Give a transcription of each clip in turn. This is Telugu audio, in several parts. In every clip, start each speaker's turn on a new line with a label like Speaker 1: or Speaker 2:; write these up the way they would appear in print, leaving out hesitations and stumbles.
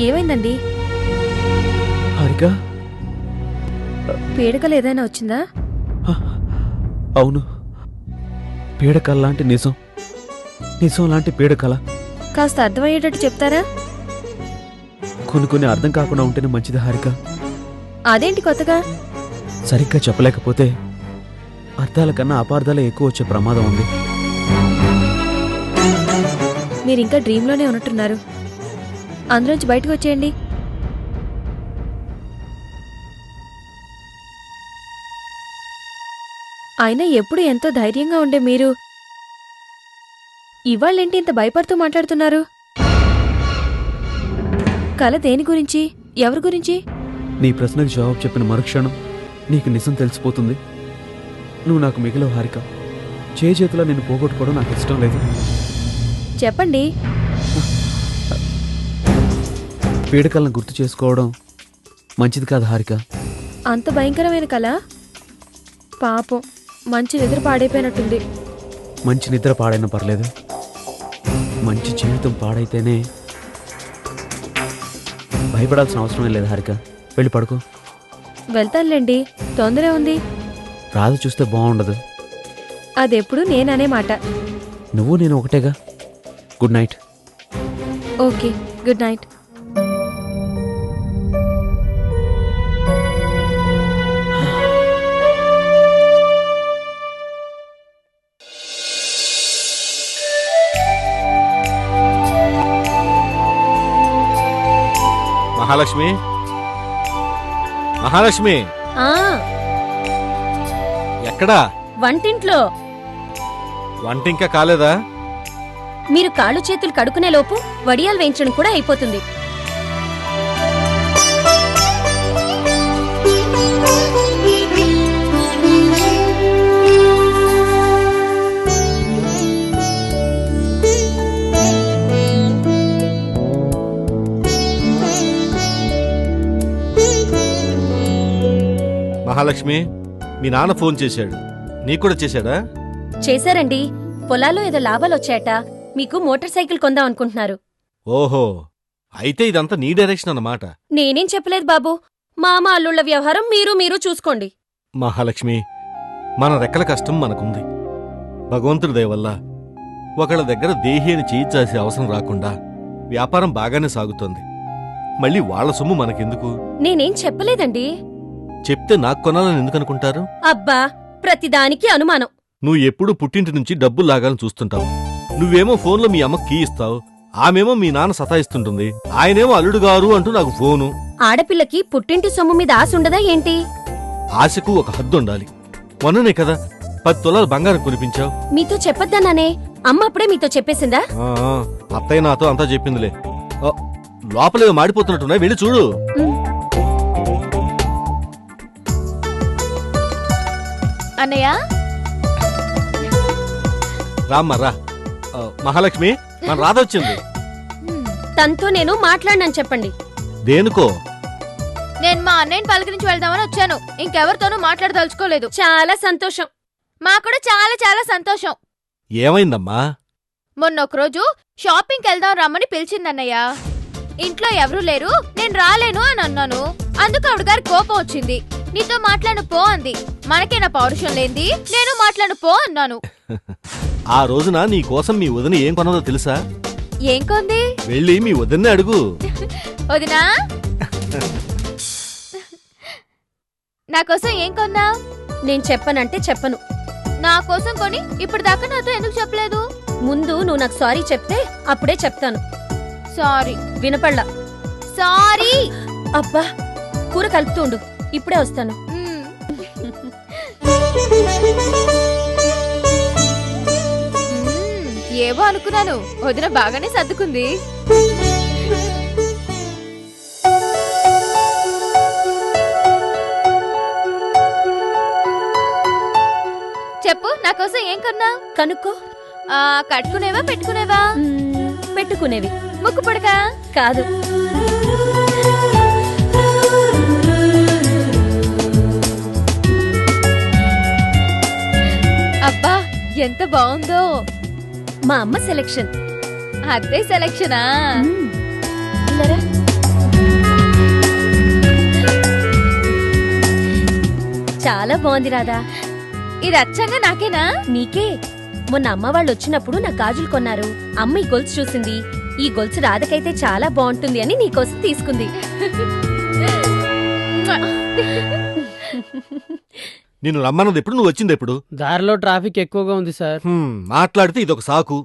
Speaker 1: ఏమైందండి?
Speaker 2: హారిక,
Speaker 1: పీడకలు ఏదైనా వచ్చిందా?
Speaker 2: అవును, పీడకల లాంటి నిజం, నిజం లాంటి పీడకల.
Speaker 1: కాస్త అర్థమయ్యేటట్టు చెప్తారా?
Speaker 2: కొన్ని అర్థం కాకుండా ఉంటేనే మంచిది హారిక.
Speaker 1: అదేంటి కొత్తగా?
Speaker 2: సరిగ్గా చెప్పలేకపోతే అర్థాల కన్నా అపార్థాలే ఎక్కువ వచ్చే ప్రమాదం ఉంది.
Speaker 1: మీరింకా డ్రీమ్లోనే ఉన్నట్టున్నారు. అందులోంచి బయటకు వచ్చేయండి. అయినా ఎప్పుడు ఎంతో ధైర్యంగా ఉండే మీరు ఇవాళ్ళేంటి ఇంత భయపడుతూ మాట్లాడుతున్నారు? కల దేని గురించి, ఎవరి గురించి?
Speaker 2: నీ ప్రశ్నకు జవాబు చెప్పిన మరుక్షణం నీకు నిజం తెలిసిపోతుంది. నువ్వు నాకు మిగిలవు హారిక. చేతిలో నిన్ను పోగొట్టుకోవడం నాకు ఇష్టం లేదు.
Speaker 1: చెప్పండి.
Speaker 2: పీడకలను గుర్తు చేసుకోవడం మంచిది కాదు హారిక.
Speaker 1: అంత భయంకరమైన కల? పాపం, మంచి నిద్ర పాడైపోయినట్టుంది.
Speaker 2: మంచి నిద్ర పాడైనా పర్లేదు, మంచి జీవితం పాడైతేనే. భయపడాల్సిన అవసరమే లేదు హారిక. వెళ్ళి పడుకో.
Speaker 1: వెళ్తానులేండి, తొందరే ఉంది.
Speaker 2: రాధ చూస్తే బాగుండదు.
Speaker 1: అదెప్పుడు నేననే మాట.
Speaker 2: నువ్వు నేను ఒకటేగా. Good night.
Speaker 1: Okay, good night.
Speaker 3: Mahalakshmi, Mahalakshmi, ఎక్కడా?
Speaker 1: వంటింట్లో.
Speaker 3: వంట ఇంకా కాలేదా?
Speaker 1: మీరు కాళ్ళు చేతులు కడుకునే లోపు వడియాలు వేయించడం కూడా అయిపోతుంది.
Speaker 3: మహాలక్ష్మి, మీ నాన్న ఫోన్ చేశాడు. నీకు కూడా చేశాడా?
Speaker 1: చేశారండి. పొలాల్లో ఏదో లాభాలు వచ్చాయట. మీకు మోటార్ సైకిల్ కొందాం అనుకుంటున్నారు.
Speaker 3: ఓహో, అయితే ఇదంతా నీ డైరెక్షన్ అన్నమాట.
Speaker 1: నేనేం చెప్పలేదు బాబు. మామ అల్లుళ్ళ వ్యవహారం మీరు చూసుకోండి.
Speaker 3: మహాలక్ష్మి, మన రెక్కల కష్టం మనకుంది. భగవంతుడి దయ వల్ల ఒకళ్ళ దగ్గర దేహి అని చేయించాల్సే అవసరం రాకుండా వ్యాపారం బాగానే సాగుతోంది. మళ్ళీ వాళ్ల సొమ్ము మనకెందుకు?
Speaker 1: నేనేం చెప్పలేదండి.
Speaker 3: చెప్తే నాకు కొనాలని ఎందుకనుకుంటారు?
Speaker 1: అబ్బా, ప్రతిదానికి అనుమానం.
Speaker 3: నువ్వు ఎప్పుడూ పుట్టింటి నుంచి డబ్బులు లాగాలని చూస్తుంటావు. నువ్వేమో ఫోన్లో మీ అమ్మకి కీ ఇస్తావు, ఆమెమో మీ నాన్న సతాయిస్తుంటుంది, ఆయనేమో అల్లుడు గారు అంటూ నాకు ఫోను.
Speaker 1: ఆడపిల్లకి పుట్టింటి సొమ్ము మీద ఆశ ఉండదా ఏంటి?
Speaker 3: ఆశకు ఒక హద్దు ఉండాలి. మొన్ననే కదా 10 తులాలు బంగారం కొనిపించావు.
Speaker 1: మీతో చెప్పొద్దన్నానే. అమ్మ అప్పుడే మీతో చెప్పేసిందా?
Speaker 3: అత్తయ్య నాతో అంతా చెప్పిందిలే. లోపలేదో మాడిపోతున్నట్టున్నా, వెళ్ళి చూడు.
Speaker 1: అన్నయ్య,
Speaker 3: రామ్మా, మహాలక్ష్మి, మన రాధ వచ్చింది.
Speaker 1: తనతో నేను మాట్లాడినని చెప్పండి.
Speaker 3: దేనికో?
Speaker 4: నేను మా అన్నయ్యని పలకరించి వెళ్దామని వచ్చాను. ఇంకెవరితోనూ మాట్లాడదలుచుకోలేదు.
Speaker 1: చాలా సంతోషం.
Speaker 4: మాకు చాలా చాలా సంతోషం.
Speaker 3: ఏమైందమ్మా?
Speaker 4: మొన్నొకరోజు షాపింగ్కి వెళ్దాం రమ్మని పిలిచిందన్నయ్య. ఇంట్లో ఎవరూ లేరు, నేను రాలేను అని అన్నాను. అందుకు ఆవిడ గారి కోపం వచ్చింది. నీతో మాట్లాడను పో అంది. మనకేనా పౌరుషం లేంది? నేను మాట్లాడను పో అన్నాను.
Speaker 3: ఆ రోజున నీ కోసం మీ వదిన ఏం కొన్నదో తెలుసా?
Speaker 4: ఏం కొంది?
Speaker 3: వెళ్ళి మీ వదిన్నే అడుగు.
Speaker 4: వదినా, నా కోసం ఏం కొన్నా?
Speaker 1: నేను చెప్పనంటే చెప్పను.
Speaker 4: నా కోసం కొని ఇప్పుడు దాకా నాతో ఎందుకు చెప్పలేదు?
Speaker 1: ముందు నువ్వు నాకు సారీ చెప్తే అప్పుడే చెప్తాను.
Speaker 4: సారీ.
Speaker 1: వినపడ్లా?
Speaker 4: సారీ.
Speaker 1: అబ్బా, కూర కలుపుతూ ఉండు, ఇప్పుడే వస్తాను.
Speaker 4: ఏవో అనుకున్నాను, వదిన బాగానే సర్దుకుంది. చెప్పు, నా కోసం ఏం కొన్నా?
Speaker 1: కనుక్కో.
Speaker 4: కట్టుకునేవా పెట్టుకునేవా?
Speaker 1: పెట్టుకునేవి.
Speaker 4: ముక్కు పుడక
Speaker 1: కాదు.
Speaker 4: అబ్బా, ఎంత బాగుందో.
Speaker 1: మా అమ్మ సెలెక్షన్.
Speaker 4: అదే సెలెక్షనా?
Speaker 1: చాలా బాగుంది రాధా.
Speaker 4: ఇది అచ్చంగా నాకేనా?
Speaker 1: నీకే. మొన్న అమ్మ వాళ్ళు వచ్చినప్పుడు నా గాజులు కొన్నారు. అమ్మ ఈ గొలుసు చూసింది. ఈ గొలుసు రాధకైతే చాలా బాగుంటుంది అని నీకోసం తీసుకుంది.
Speaker 3: నిన్ను రమ్మన్నది ఎప్పుడు, నువ్వు వచ్చింది ఎప్పుడు?
Speaker 5: దారిలో ట్రాఫిక్ ఎక్కువగా ఉంది సార్.
Speaker 3: మాట్లాడితే ఇదొక సాకు.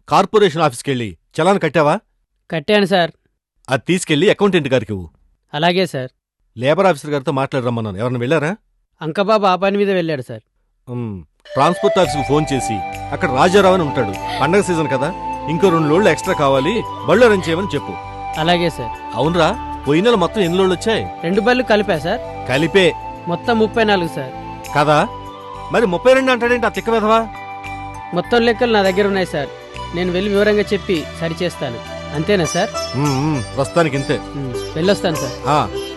Speaker 3: కార్పొరేషన్ ఆఫీస్కి వెళ్ళి చలాన్ కట్టావా?
Speaker 5: కట్టాను సార్.
Speaker 3: అది తీసుకెళ్లి అకౌంటెంట్ గారికి ఇవ్వు.
Speaker 5: అలాగే సార్.
Speaker 3: లేబర్ ఆఫీసర్ గారితో మాట్లాడరమ్మన్నాను. ఎవరైనా వెళ్ళారా?
Speaker 5: అంకబాబు ఆ పని మీద వెళ్ళాడు సార్.
Speaker 3: ట్రాన్స్పోర్ట్ ఆఫీస్కి ఫోన్ చేసి అక్కడ రాజారావు అని ఉంటాడు. పండగ సీజన్ కదా, ఇంకో 2 లోడ్లు ఎక్స్ట్రా కావాలి, బళ్ళు అరేంజ్ చేయమని చెప్పు.
Speaker 5: అలాగే సార్.
Speaker 3: అవునరా, పోయిన నెల మొత్తం ఎన్ని లోడ్లు వచ్చాయి?
Speaker 5: 2 బళ్ళు కలిపా సార్.
Speaker 3: కలిపే
Speaker 5: మొత్తం 34 సార్.
Speaker 3: కదా, మరి 32 అంటాడేంటి ఆ తిక్క వెధవా?
Speaker 5: మొత్తం లెక్కలు నా దగ్గర ఉన్నాయి సార్. నేను వెళ్ళి వివరంగా చెప్పి సరిచేస్తాను. అంతేనా సార్?
Speaker 3: ప్రస్తుతానికి ఇంతే.
Speaker 5: వెళ్ళొస్తాను సార్.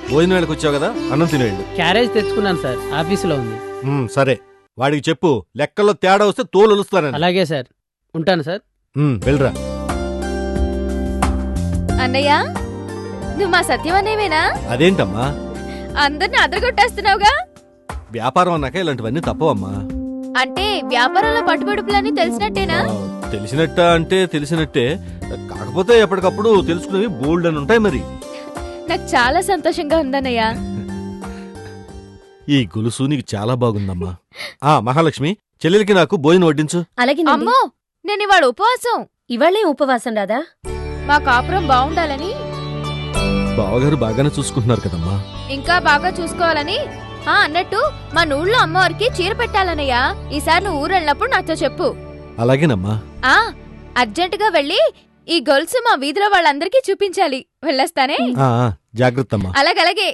Speaker 3: భోజనం వేళకి వచ్చావు కదా, అన్నం తిని వెళ్ళు.
Speaker 5: క్యారేజ్ తెచ్చుకున్నాను సార్, ఆఫీసులో ఉంది.
Speaker 3: సరే, వాడికి చెప్పు లెక్కల్లో తేడా వస్తే తోలు ఒలుస్తానని.
Speaker 5: అలాగే సార్. ఉంటాను సార్.
Speaker 3: వెళ్ళరా.
Speaker 4: అన్నయ్య, నువ్వు మా సత్యం అనేవేనా?
Speaker 3: అదేంటమ్మా
Speaker 4: అందరిని అదరగొట్టేస్తున్నావుగా?
Speaker 3: వ్యాపారం అన్నాక ఇలాంటివన్నీ తప్పవమ్మా.
Speaker 4: అంటే వ్యాపారంలో పట్టుబడుపులన్నీ తెలిసినట్టేనా?
Speaker 3: తెలిసినట్ట అంటే తెలిసినట్టే, కాకపోతే ఎప్పటికప్పుడు తెలుసుకునేవి బోల్డ్ అని ఉంటాయి. మరి
Speaker 4: నాకు చాలా సంతోషంగా ఉందన్నయ్య.
Speaker 3: ఈ గొలుసు నీకు చాలా బాగుందమ్మా. మహాలక్ష్మి, చెల్లెలికి నాకు భోజనం వడ్డించు.
Speaker 1: అలాగే.
Speaker 4: అమ్మో, నేను ఇవాళ ఉపవాసం.
Speaker 1: ఇవాళే ఉపవాసం రాదా?
Speaker 4: మా కాపురం బాగుండాలని.
Speaker 3: బావగారు బాగానే చూసుకుంటున్నారు కదమ్మా.
Speaker 4: ఇంకా బాగా చూసుకోవాలని. అన్నట్టు మా ఊళ్ళో అమ్మవారికి చీర పెట్టాలన్నయ్య. ఈసారి నువ్వు ఊరు వెళ్ళినప్పుడు నాతో చెప్పు.
Speaker 3: అలాగేనమ్మా.
Speaker 4: అర్జెంటుగా వెళ్ళి ఈ గొలుసు మా వీధిలో వాళ్ళందరికీ చూపించాలి. వెళ్ళొస్తానే.
Speaker 3: జాగ్రత్త అమ్మా.
Speaker 4: అలాగలాగే.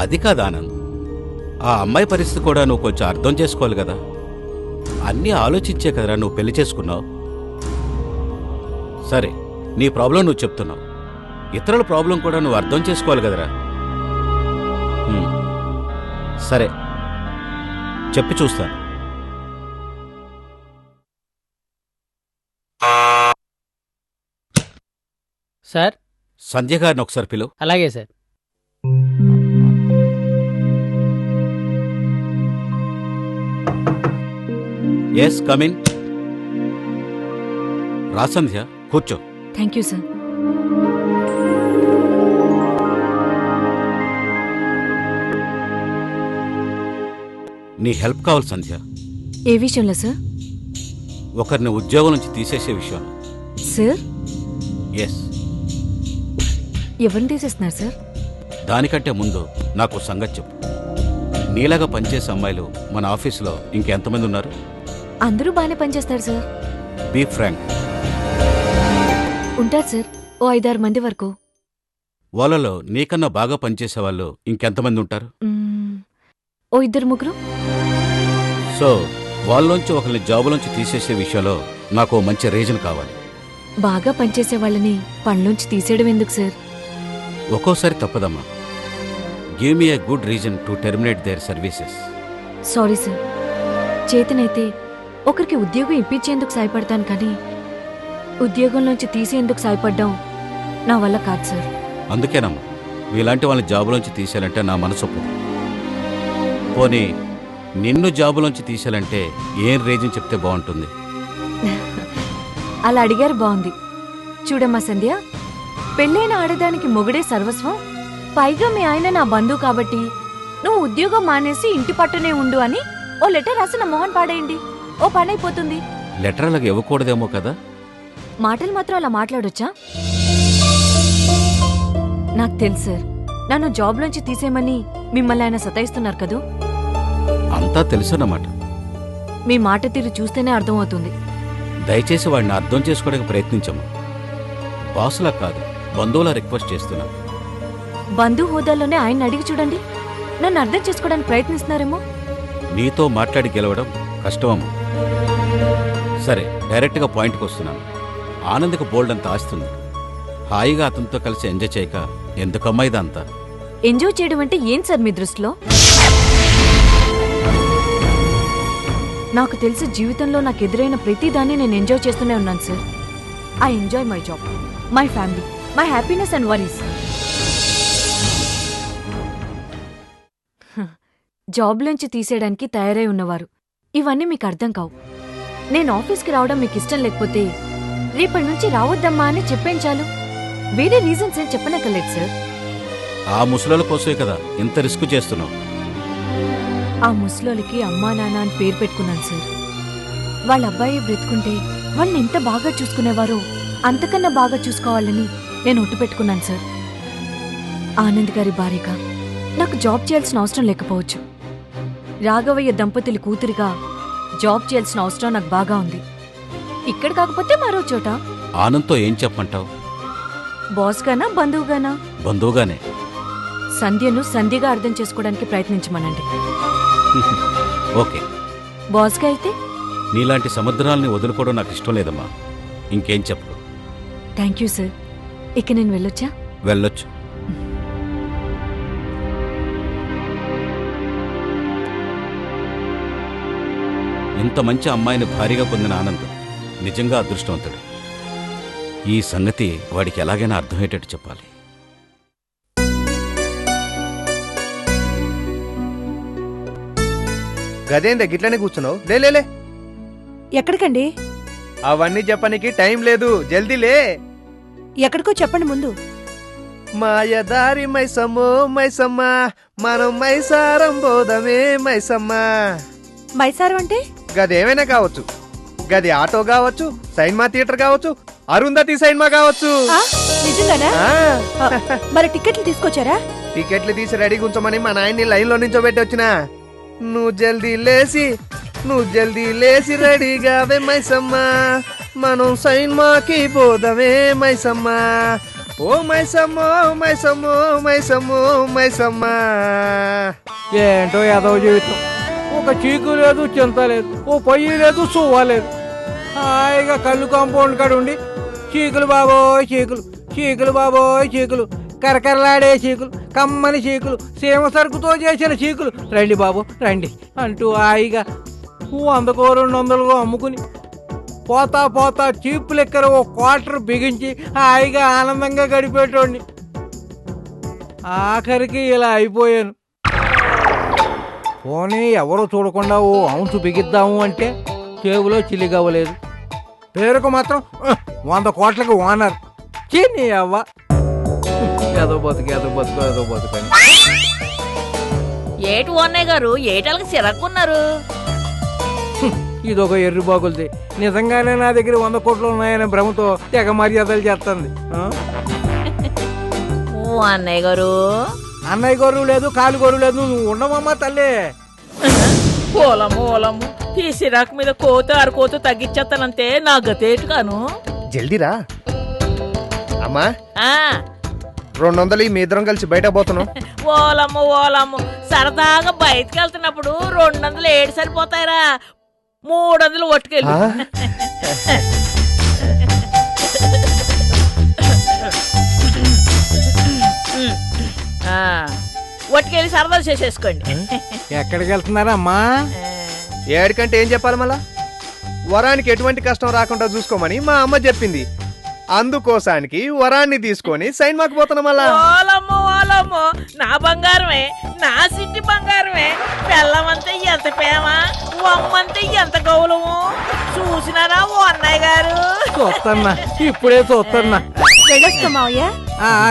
Speaker 6: అది కాదు ఆనంద్, ఆ అమ్మాయి పరిస్థితి కూడా నువ్వు కొంచెం అర్థం చేసుకోవాలి కదా. అన్నీ ఆలోచించే కదరా నువ్వు పెళ్లి చేసుకున్నావు. సరే, నీ ప్రాబ్లం నువ్వు చెప్తున్నావు, ఇతరుల ప్రాబ్లం కూడా నువ్వు అర్థం చేసుకోవాలి కదరా. సరే, చెప్పి చూస్తాను.
Speaker 5: సార్,
Speaker 6: సంధ్య గారిని ఒకసారి పిలువు.
Speaker 5: అలాగే సార్.
Speaker 6: Yes, come in. రా సంధ్య, కూర్చో.
Speaker 7: Thank you sir.
Speaker 6: నీ హెల్ప్ కావాలి సంధ్య.
Speaker 7: ఏ విషయంలో సార్?
Speaker 6: ఒకరిని ఉద్యోగం నుంచి తీసేసే విషయంలో.
Speaker 7: సార్?
Speaker 6: ఎస్.
Speaker 7: ఎవరిని తీసేస్తున్నారు సార్?
Speaker 6: దానికంటే ముందు నాకు సంగతి చెప్పు. నీలాగా పనిచేసే అమ్మాయిలు మన ఆఫీసులో ఇంకెంతమంది ఉన్నారు?
Speaker 7: అందరూ బాగానే పనిచేస్తారు సార్.
Speaker 6: Be frank.
Speaker 7: ఉంటారు సార్, ఓ 5-6 మంది వరకు.
Speaker 6: వాళ్ళలో నీకన్నా బాగా పనిచేసే వాళ్ళు ఇంకెంతమంది ఉంటారు?
Speaker 7: ఓ 2-3.
Speaker 6: సో వాళ్ళలోంచి ఒకరిని జాబులోంచి తీసేసే విషయంలో నాకు మంచి రీజన్ కావాలి.
Speaker 7: బాగా పనిచేసే వాళ్ళని పనిలోంచి తీసేయడం ఎందుకు సార్?
Speaker 6: ఒక్కోసారి తప్పదమ్మా. Give me a good reason to terminate their services.
Speaker 7: Sorry sir, చేతనైతే ఒకరికి ఉద్యోగం ఇప్పించేందుకు సాయపడతాను, కానీ ఉద్యోగంలోంచి తీసేందుకు సాయపడ్డాం నా వల్ల కాదు సార్.
Speaker 6: అందుకేనమ్మా మీలాంటి వాళ్ళని జాబులోంచి తీసేయాలంటే నా మనసు ఒప్పదు. పోనీ నిన్ను జాబులోంచి తీసేయాలంటే ఏం రీజన్ చెప్తే బాగుంటుంది?
Speaker 7: అలా అడిగారు, బాగుంది. చూడమ్మా సంధ్య, పెళ్ళైన ఆడదానికి మొగుడే సర్వస్వం, పైగా మీ ఆయన నా బంధువు కాబట్టి నువ్వు ఉద్యోగం మానేసి ఇంటి పట్టునే ఉండు అని ఓ లెటర్ రాసి నా మొహన్ పాడేయండి, ఓ పని అయిపోతుంది.
Speaker 6: లెటర్ అలాగ ఇవ్వకూడదేమో కదా.
Speaker 7: మాటలు మాత్రం అలా మాట్లాడొచ్చా? నాకు తెలుసు సార్, నన్ను జాబ్లోంచి తీసేయమని మిమ్మల్ని ఆయన సతాయిస్తున్నారు కదూ.
Speaker 6: అంతా తెలుసన్నమాట.
Speaker 7: మీ మాట తీరు చూస్తేనే అర్థమవుతుంది.
Speaker 6: దయచేసి వాడిని అర్థం చేసుకోవడానికి ప్రయత్నించము. బాసులా కాదు, బంధువులా రిక్వెస్ట్ చేస్తున్నా.
Speaker 7: బంధు హోదాలోనే ఆయన అడిగి చూడండి, నన్ను అర్థం చేసుకోవడానికి ప్రయత్నిస్తున్నారేమో.
Speaker 6: నీతో మాట్లాడి గెలవడం కష్టమమ్మ. సరే, డైరెక్ట్గా పాయింట్కి వస్తున్నాను. ఆనంద్కి బోల్డ్ అంత ఆస్తుంది. హాయిగా అతనితో కలిసి ఎంజాయ్ చేయక ఎందుకమ్మా ఇదంతా?
Speaker 7: ఎంజాయ్ చేయడం అంటే ఏం సార్ మీ దృష్టిలో? నాకు తెలిసి జీవితంలో నాకు ఎదురైన ప్రతిదాన్ని నేను ఎంజాయ్ చేస్తూనే ఉన్నాను sir. I enjoy my job, my family, my happiness and worries. జాబ్లోంచి తీసేయడానికి తయారై ఉన్నవారు ఇవన్నీ మీకు అర్థం కావు. నేను ఆఫీస్కి రావడం మీకు ఇష్టం లేకపోతే రేపటి నుంచి రావద్దమ్మా అని చెప్పేం చాలు. వేరే రీజన్స్ ఏం చెప్పనక్కర్లేదు సార్.
Speaker 6: ఆ ముసలోళ్ళ కోసమే కదా ఇంత రిస్క్ చేస్తున్నావు.
Speaker 7: ఆ ముసలోళ్ళకి అమ్మా నాన్న అని పేరు పెట్టుకున్నాను సార్. వాళ్ళ అబ్బాయి బ్రతుకుంటే వాళ్ళని ఎంత బాగా చూసుకునేవారో అంతకన్నా బాగా చూసుకోవాలని నేను ఒట్టు పెట్టుకున్నాను సార్. ఆనంద్ గారి భార్యగా నాకు జాబ్ చేయాల్సిన అవసరం లేకపోవచ్చు. రాఘవయ్య దంపతుల కూతురిగా జాబ్ చేయాల్సిన అవసరం నాకు బాగా ఉంది. ఇక్కడ కాకపోతే మరో చోట.
Speaker 6: ఆనంద్తో ఏం చెప్పమంటావు?
Speaker 7: బాస్గానా బంధువుగానా?
Speaker 6: బంధువుగానే.
Speaker 7: సంధ్యను సంధ్యగా అర్థం చేసుకోవడానికి ప్రయత్నించమనండి.
Speaker 6: ఓకే.
Speaker 7: బాస్గా అయితే?
Speaker 6: నీలాంటి సముద్రాల్ని వదులుకోవడం నాకు ఇష్టం లేదమ్మా. ఇంకేం చెప్పు.
Speaker 7: Thank you sir. ఇక నేను వెళ్ళొచ్చా?
Speaker 6: వెళ్ళొచ్చు. ఇంత మంచి అమ్మాయిని భారీగా పొందిన ఆనంద్ నిజంగా అదృష్టవంతుడు. ఈ సంగతి వాడికి ఎలాగైనా అర్థమయ్యేటట్టు చెప్పాలి.
Speaker 8: గదేందా గిట్లనే కూర్చున్నావు? లేలే.
Speaker 9: ఎక్కడికండి?
Speaker 8: అవన్నీ చెప్పనికి టైం లేదు, జల్దీ లే.
Speaker 9: ఎక్కడికో చెప్పండి ముందు.
Speaker 8: మాయదారి మైసమ్మో మైసమ్మ, మనం మైసారం బోధమే మైసమ్మ.
Speaker 9: మైసారం అంటే?
Speaker 8: గదేమైనా కావచ్చు. గది ఆటో కావచ్చు, సైన్మా థియేటర్ కావచ్చు, అరుంధతి సైన్మా కావచ్చు.
Speaker 9: నిజంగానా? మరి టికెట్లు తీసుకొచ్చారా?
Speaker 8: టికెట్లు తీసి రెడీగా ఉంచమని మా నాయన్ని లైన్లో నించోబెట్టి వచ్చిన. నువ్వు జల్దీ లేసి రెడీగా వే మైసమ్మ, మనం సైన్మాకి పోదవే మైసమ్మ. ఓ మైసమ్మో మైసమ్మో మైసమ్మో మైసమ్మ.
Speaker 10: ఏంటో యాదవ జీవితం. ఒక చీకు లేదు, చింత లేదు, ఓ పొయ్యి లేదు, సువ్వ లేదు. హాయిగా కళ్ళు కాంపౌండ్ కాడ ఉండి చీకులు బాబోయ్ చీకులు, చీకులు బాబోయ్ చీకులు, కరకరలాడే చీకులు, కమ్మని చీకులు, సీమ సరుకుతో చేసిన చీకులు, రండి బాబు రండి అంటూ హాయిగా 100కో 200కో అమ్ముకుని పోతా చీపు లెక్కర ఓ క్వార్టర్ బిగించి హాయిగా ఆనందంగా గడిపేటోడిని. ఆఖరికి ఇలా అయిపోయాను. పోనీ ఎవరో చూడకుండా ఓ అవును బిగిద్దాము అంటే టేబులో చిల్లిగవ్వలేదు. పేరుకు మాత్రం 100 కోట్లకు ఓనర్. చిన్ని అవ్వ. ఏదో బతుకని.
Speaker 11: ఏటి ఓన్నయ్య గారు ఏటలకి సిరక్కున్నారు?
Speaker 10: ఇదొక ఎర్రి బాగులది. నిజంగానే నా దగ్గర 100 కోట్లు ఉన్నాయనే భ్రమతో తెగ మర్యాదలు చేస్తుంది.
Speaker 11: అన్నయ్య గారు,
Speaker 10: అన్నయ్య గొర్రు లేదు, కాలు గొర్రు లేదు, నువ్వు ఉండమమ్మా తల్లి.
Speaker 11: ఓలము ఈ సిరాకు మీద కోత అరకోత తగ్గించేస్తానంతే నా గతేటు కాను.
Speaker 8: జల్దీరా అమ్మా. 200 మీ ఇద్దరం కలిసి బయట పోతున్నాం.
Speaker 11: ఓలమ్మ సరదాగా బయటకు వెళ్తున్నప్పుడు 200 ఏడు సరిపోతాయిరా, 300 ఒట్టుకెళ్ళి. ఒట్టుకెళ్ళి సరదాలు చేసేసుకోండి.
Speaker 10: ఎక్కడికి వెళ్తున్నారా అమ్మా?
Speaker 8: ఏడికంటే ఏం చెప్పాలి మళ్ళా? వరానికి ఎటువంటి కష్టం రాకుండా చూసుకోమని మా అమ్మ చెప్పింది. అందుకోసానికి వరాన్ని తీసుకొని సైన్మాకి పోతున్నా మళ్ళా.
Speaker 11: ఓలమ్మో నా బంగారమే, నా సిట్టి బంగారమే. బెల్లమంతా ఎంత ప్రేమ, అమ్మంతా ఎంత గౌరవము చూసినారా ఓ అన్నయ్య గారు?
Speaker 10: చూస్తున్నా, ఇప్పుడే చూస్తున్నా.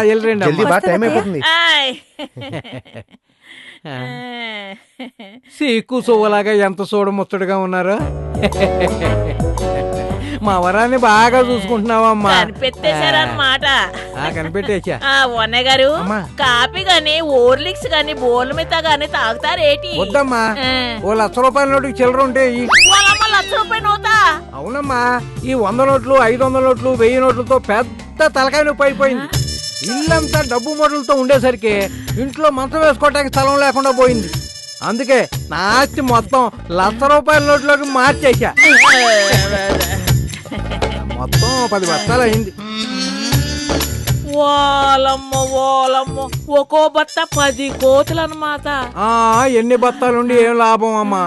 Speaker 10: వెళ్ళండి,
Speaker 8: జల్దీ బాగా టైం అయిపోతుంది.
Speaker 10: సీకు సువ్వలాగా ఎంత చూడముచ్చటగా ఉన్నారో. మా వరాన్ని బాగా చూసుకుంటున్నావమ్మా.
Speaker 11: కనిపెట్టేశారన్నమాట.
Speaker 10: కనిపెట్టేసా.
Speaker 11: అన్నయ్య గారు, కాఫీ గాని ఓర్లిక్స్ గాని బోర్ల మీద గాని తాగుతారేటి?
Speaker 10: వద్దమ్మా, ఓ 1,00,000 రూపాయల నోటుకి చిల్లర ఉంటే.
Speaker 11: 1,00,000 రూపాయల నోటా?
Speaker 10: అవునమ్మా, ఈ 100 నోట్లు 500 నోట్లు 1000 నోట్లతో పెద్ద తలకాయ నొప్పి అయిపోయింది. ఇల్లంతా డబ్బు మూటలతో ఉండేసరికి ఇంట్లో మంచం వేసుకోవటానికి స్థలం లేకుండా పోయింది. అందుకే నా ఆస్తి మొత్తం 1,00,000 రూపాయల నోట్లోకి మార్చేసా. మొత్తం 10 బస్తాలు అయింది.
Speaker 11: ఓలమ్మో ఒక్కో బత్త 10 కోతులు అన్నమాట.
Speaker 10: ఎన్ని బత్తాలుండి ఏం లాభం అమ్మా?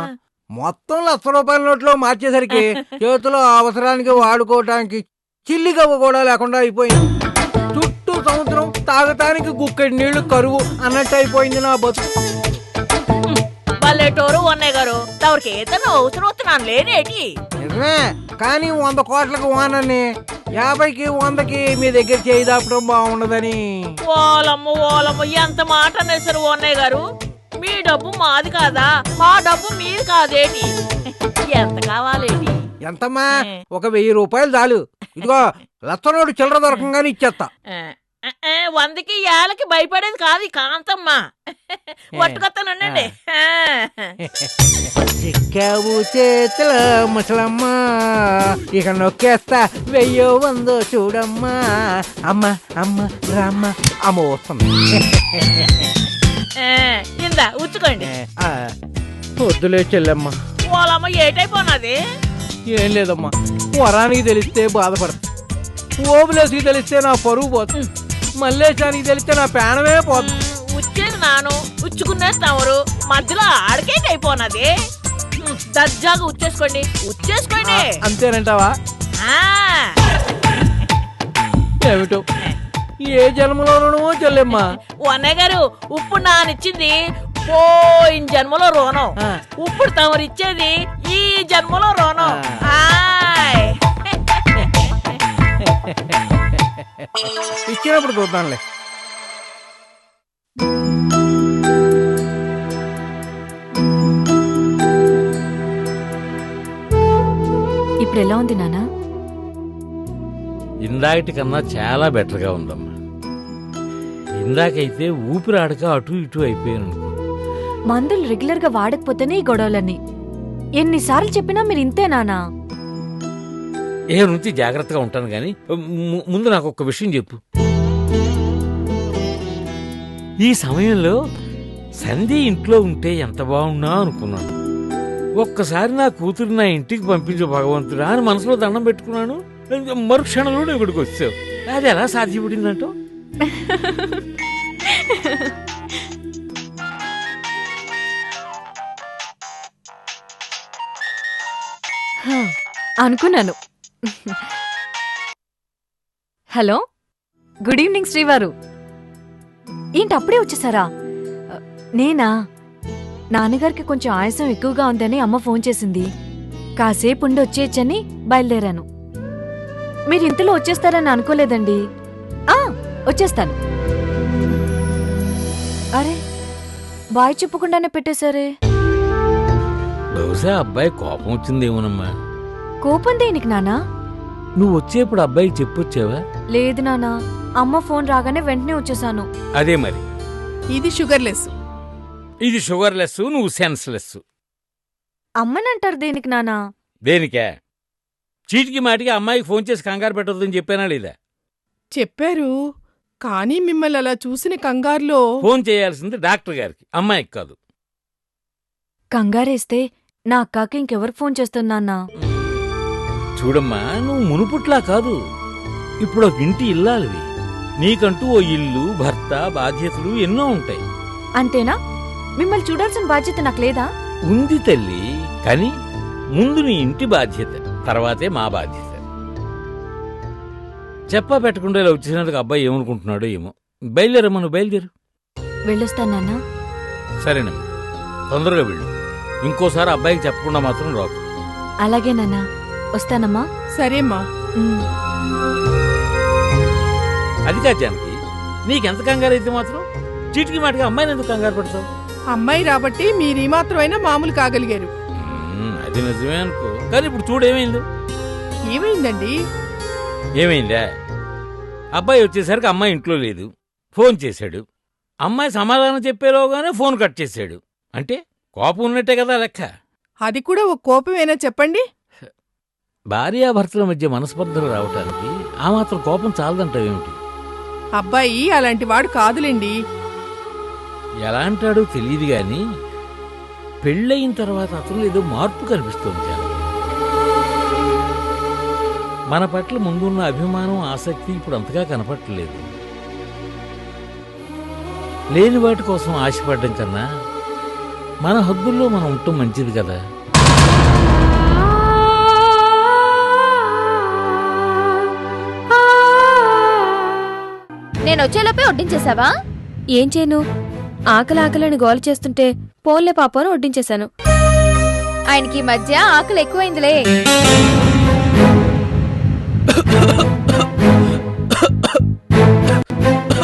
Speaker 10: మొత్తం ₹1,00,000 నోట్లో మార్చేసరికి చేతిలో అవసరానికి వాడుకోవటానికి చిల్లిగవ్వ కూడా లేకుండా అయిపోయింది. చుట్టూ సంవత్సరం తాగటానికి గుక్కడి నీళ్లు కరువు అన్నట్టు అయిపోయింది నా బతుకు.
Speaker 11: పల్లెటూరు అన్నయ్య గారు తవరికి ఏదైనా అవసరం వస్తున్నాను లేనేటి.
Speaker 10: నిజమే, కానీ 100 కోట్లకు వానని 50కి 100కి మీ దగ్గర చేయి దాపడం బాగుండదని.
Speaker 11: ఓలమ్మ ఎంత మాట అనేసారు అన్నయ్య గారు. మీ డబ్బు మాది కాదా, మా డబ్బు మీది కాదేటి. ఎంత కావాలేటి?
Speaker 10: ఎంతమ్మా? ఒక ₹1000 చాలు. ఇదిగో లచ్చనోడు చిల్లర దొరకంగానే ఇచ్చేస్తా.
Speaker 11: 100కి 50కి భయపడేది కాదు కాంతమ్మా. పట్టుకొస్తానండి.
Speaker 10: చిక్కావు చేతుల ముసలమ్మ, ఇక నొక్కేస్తా 1000 100 చూడమ్మా. అమ్మ అమ్మ రామ్మ అమ్మ వస్తుంది.
Speaker 11: ఇందా ఉచ్చుకోండి.
Speaker 10: వద్దులే చెల్లెమ్మ.
Speaker 11: ఓలమ్మ ఏటైపోనాది?
Speaker 10: ఏం లేదమ్మా, వరానికి తెలిస్తే బాధపడతా, ఓబులేసికి తెలిస్తే నా పరువు పోతుంది, మల్లేశానికి తెలిస్తే నా ప్రాణమే పోతుంది.
Speaker 11: ఉచ్చేది నాను, ఉచ్చుకునేస్తామరు, మధ్యలో ఆడికేటైపోనాది. దర్జాగా ఉచ్చేసుకోండి.
Speaker 10: అంతేనంటావా? ఏమిటో ఏ జన్మలో రుణమో చెల్లెమ్మా.
Speaker 11: అన్నయ్య గారు ఇప్పుడు నానిచ్చింది పోయిన జన్మలో రుణం, ఇప్పుడు తమరిచ్చేది ఈ జన్మలో రుణం.
Speaker 10: ఇచ్చినప్పుడు చూద్దాంలే.
Speaker 7: ఇప్పుడు ఎలా ఉంది నానా?
Speaker 12: ఇందాకటి కన్నా చాలా బెటర్గా ఉందమ్మా. ఇందాకైతే ఊపిరాడక అటు ఇటు అయిపోయాను.
Speaker 7: మందులు రెగ్యులర్ గా వాడకపోతేనే ఈ గొడవలన్నీ. ఎన్నిసార్లు చెప్పినా మీరు ఇంతే నానా.
Speaker 12: ఏ నుంచి జాగ్రత్తగా ఉంటాను గాని ముందు నాకు ఒక విషయం చెప్పు. ఈ సమయంలో సంధ్య ఇంట్లో ఉంటే ఎంత బాగున్నా అనుకున్నాను. ఒక్కసారి నా కూతురు నా ఇంటికి పంపించు భగవంతుడా అని మనసులో దండం పెట్టుకున్నాను. మరుక్షణంలో ఇక్కడికి వచ్చావు. అది ఎలా సాధ్యపడిందంటో.
Speaker 7: అనుకున్నాను. హలో, గుడ్ ఈవినింగ్ శ్రీవారు. ఏంటి అప్పుడే వచ్చేసారా? నేనా? నాన్నగారికి కొంచెం ఆయాసం ఎక్కువగా ఉందని అమ్మ ఫోన్ చేసింది. కాసేపు ఉండి వచ్చేయచ్చని బయలుదేరాను. మీరు ఇంతలో వచ్చేస్తారని అనుకోలేదండి. వచ్చేస్తాను. అరే, బాయ్ చెప్పకుండానే పెట్టేశారే.
Speaker 12: బహుశా అబ్బాయి కోపం వచ్చిందేమోనమ్మా.
Speaker 7: కోపం దేనికి నానా?
Speaker 12: నువ్వు వచ్చేప్పుడు అబ్బాయికి చెప్పొచ్చావా?
Speaker 7: లేదు నానా, అమ్మ ఫోన్ రాగానే వెంటనే వచ్చేసాను.
Speaker 12: అదే మరి.
Speaker 13: ఇది షుగర్లెస్,
Speaker 12: ఇది షుగర్లెస్, నువ్వు సెన్స్లెస్.
Speaker 7: అమ్మనంటారు దేనికి నానా?
Speaker 12: దేనికే? చీటికి మాటికి అమ్మాయికి ఫోన్ చేసి కంగారు పెట్టొద్దని చెప్పానా లేదా?
Speaker 13: చెప్పారు, కానీ మిమ్మల్ని అలా చూసిన కంగారులో
Speaker 12: ఫోన్ చేయాల్సింది డాక్టర్ గారికి, అమ్మాయికి కాదు.
Speaker 7: కంగారేస్తే నా అక్కకి ఇంకెవరికి ఫోన్ చేస్తున్నా?
Speaker 12: చూడమ్మా, నువ్వు మునుపుట్లా కాదు. ఇప్పుడు ఒక ఇంటి ఇల్లాలివి. నీకంటూ ఓ ఇల్లు, భర్త, బాధ్యతలు ఎన్నో ఉంటాయి.
Speaker 7: అంతేనా? మిమ్మల్ని చూడాల్సిన బాధ్యత నాకు లేదా?
Speaker 12: ఉంది తల్లి, కానీ ముందు నీ ఇంటి బాధ్యత, తర్వాతే మా బాధ్యత. చెప్పా పెట్టకుండా ఇలా వచ్చేసినందుకు అబ్బాయి ఏమనుకుంటున్నాడో ఏమో. బయలుదేరమ్మా, నువ్వు బయలుదేరు.
Speaker 7: వెళ్ళొస్తానన్నా.
Speaker 12: సరేనమ్మా, తొందరగా వెళ్ళు. ఇంకోసారి అబ్బాయికి చెప్పకుండా మాత్రం రాకు.
Speaker 7: అలాగే నాన్నా, వస్తానమ్మా.
Speaker 13: సరేమ్మా.
Speaker 12: అది కాదు జానకి, నీకెంత కంగారు అయితే మాత్రం చీటికి మాటికి అమ్మాయిని ఎందుకు కంగారు పెడతావు?
Speaker 13: అమ్మాయి రాబట్టి మీరు మాత్రమైనా మామూలు కాగలిగారు.
Speaker 12: అది నిజమే అనుకో, కానీ ఇప్పుడు చూడేమైందో.
Speaker 13: ఏమైందండి?
Speaker 12: ఏమైందా? అబ్బాయి వచ్చేసరికి అమ్మాయి ఇంట్లో లేదు. ఫోన్ చేశాడు. అమ్మాయి సమాధానం చెప్పేలోగానే ఫోన్ కట్ చేశాడు. అంటే కోపం ఉన్నట్టే కదా లెక్క.
Speaker 13: అది కూడా ఒక కోపమేనా చెప్పండి?
Speaker 12: భార్యాభర్తల మధ్య మనస్పర్ధలు రావటానికి ఆ మాత్రం కోపం చాలదంటావేమిటి?
Speaker 13: అబ్బాయి అలాంటి వాడు కాదులేండి.
Speaker 12: ఎలా అంటాడో తెలియదు గాని పెళ్ళయిన తర్వాత అతను ఏదో మార్పు కనిపిస్తోంది. మన పట్ల ముందున్న అభిమానం, ఆసక్తి ఇప్పుడు అంతగా కనపట్టలేదు. లేని వాటి కోసం ఆశపడ్డం కన్నా మన హద్దుల్లో మనం ఉండటం మంచిది కదా.
Speaker 4: నేను వచ్చేలోపే వడ్డించేసావా?
Speaker 1: ఏం చేయను, ఆకలి గోల చేస్తుంటే పోన్లే పాప అని వడ్డించేశాను.
Speaker 4: ఆయనకి ఈ మధ్య ఆకలి ఎక్కువైందిలే.